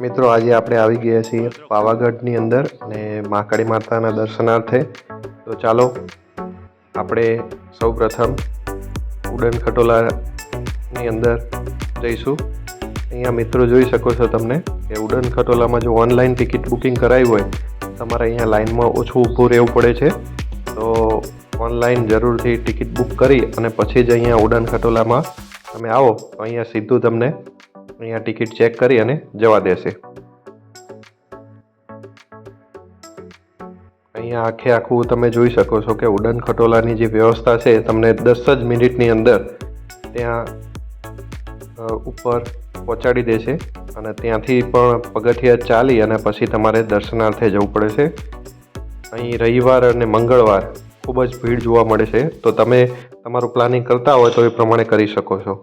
મિત્રો આજે આપણે આવી ગયા છીએ પાવાગઢની અંદર અને મહાકાળી માતાના દર્શનાર્થે. તો ચાલો આપણે સૌપ્રથમ ઉડન ખટોલાની અંદર જઈશું. અહીંયા મિત્રો જોઈ શકો છો તમને કે ઉડન ખટોલામાં જો ઓનલાઈન ટિકિટ બુકિંગ કરાવી હોય તમારે અહીંયા લાઇનમાં ઓછું ઊભું રહેવું પડે છે. તો ઓનલાઈન જરૂરથી ટિકિટ બુક કરી અને પછી જ અહીંયા ઉડન ખટોલામાં તમે આવો તો અહીંયા સીધું તમને અહીંયા ટિકિટ ચેક કરી અને જવા દેશે. અહીંયા આખું તમે જોઈ શકો છો કે ઉડન ખટોલાની જે વ્યવસ્થા છે તમને 10 જ મિનિટની અંદર ત્યાં ઉપર પહોંચાડી દેશે અને ત્યાંથી પણ પગથિયા ચાલી અને પછી તમારે દર્શનાર્થે જવું પડે છે. અહીં રવિવાર અને મંગળવાર ખૂબ જ ભીડ જોવા મળે છે, તો તમે તમારું પ્લાનિંગ કરતા હોય તો એ પ્રમાણે કરી શકો છો.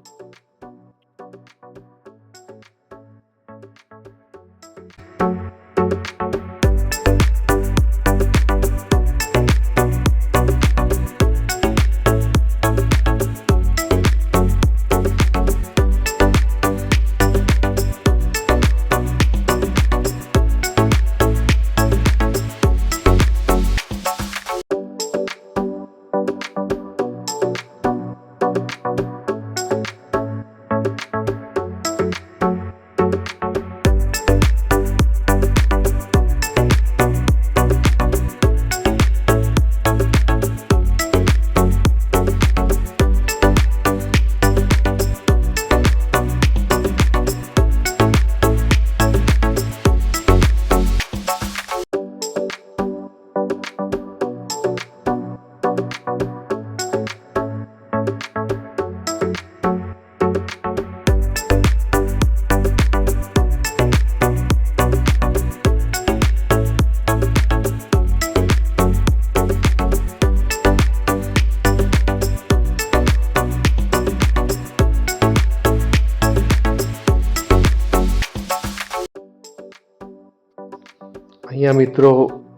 અહીંયા મિત્રો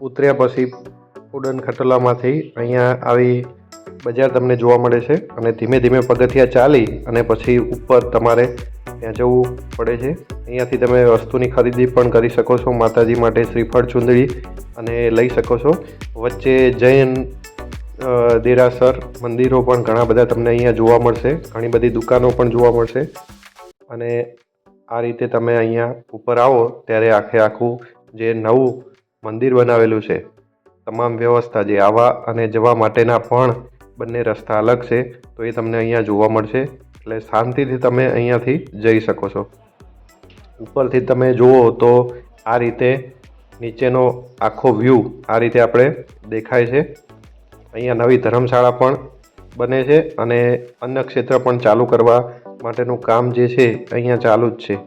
ઉતર્યા પછી ઉડન ખટોલામાંથી અહીંયા આવી બજાર તમને જોવા મળે છે અને ધીમે ધીમે પગથિયા ચાલી અને પછી ઉપર તમારે ત્યાં જવું પડે છે. અહીંયાથી તમે વસ્તુની ખરીદી પણ કરી શકો છો. માતાજી માટે શ્રીફળ ચૂંદડી અને લઈ શકો છો. વચ્ચે જૈન દેરાસર મંદિરો પણ ઘણા બધા તમને અહીંયા જોવા મળશે. ઘણી બધી દુકાનો પણ જોવા મળશે અને આ રીતે તમે અહીંયા ઉપર આવો ત્યારે આખું જે નવું મંદિર બનાવેલું છે, તમામ વ્યવસ્થા જે આવવા અને જવા માટેના પણ બંને રસ્તા અલગ છે, તો એ તમને અહીંયા જોવા મળશે. એટલે શાંતિથી તમે અહીંયાથી જઈ શકો છો. ઉપરથી તમે જુઓ તો આ રીતે નીચેનો આખો વ્યૂ આ રીતે આપણે દેખાય છે. અહીંયા નવી ધર્મશાળા પણ બને છે અને અન્ય ક્ષેત્ર પણ ચાલુ કરવા માટેનું કામ જે છે અહીંયા ચાલુ જ છે.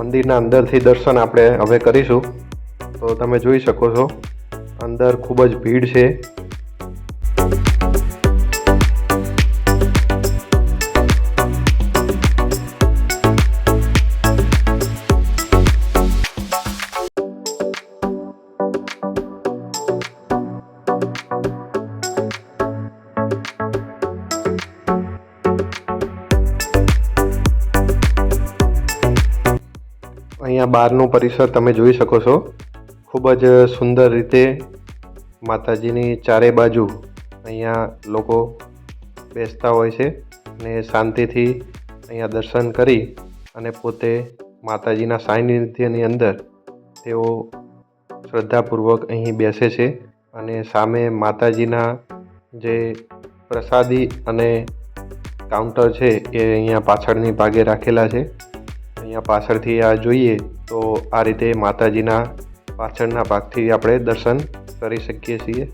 મંદિરના અંદરથી દર્શન આપણે હવે કરીશું. તો તમે જોઈ શકો છો અંદર ખૂબ જ ભીડ છે. અહીંયા બહારનું પરિસર તમે જોઈ શકો છો. ખૂબ જ સુંદર રીતે માતાજીની ચારે બાજુ અહીંયા લોકો બેસતા હોય છે અને શાંતિથી અહીંયા દર્શન કરી અને પોતે માતાજીના સાનિધ્યની અંદર તેઓ શ્રદ્ધાપૂર્વક અહીં બેસે છે અને સામે માતાજીના જે પ્રસાદી અને કાઉન્ટર છે એ અહીંયા પાછળની ભાગે રાખેલા છે. અહીંયા પાછળથી આ જોઈએ તો આ રીતે માતાજીના પાછળના ભાગથી આપણે દર્શન કરી શકીએ છીએ.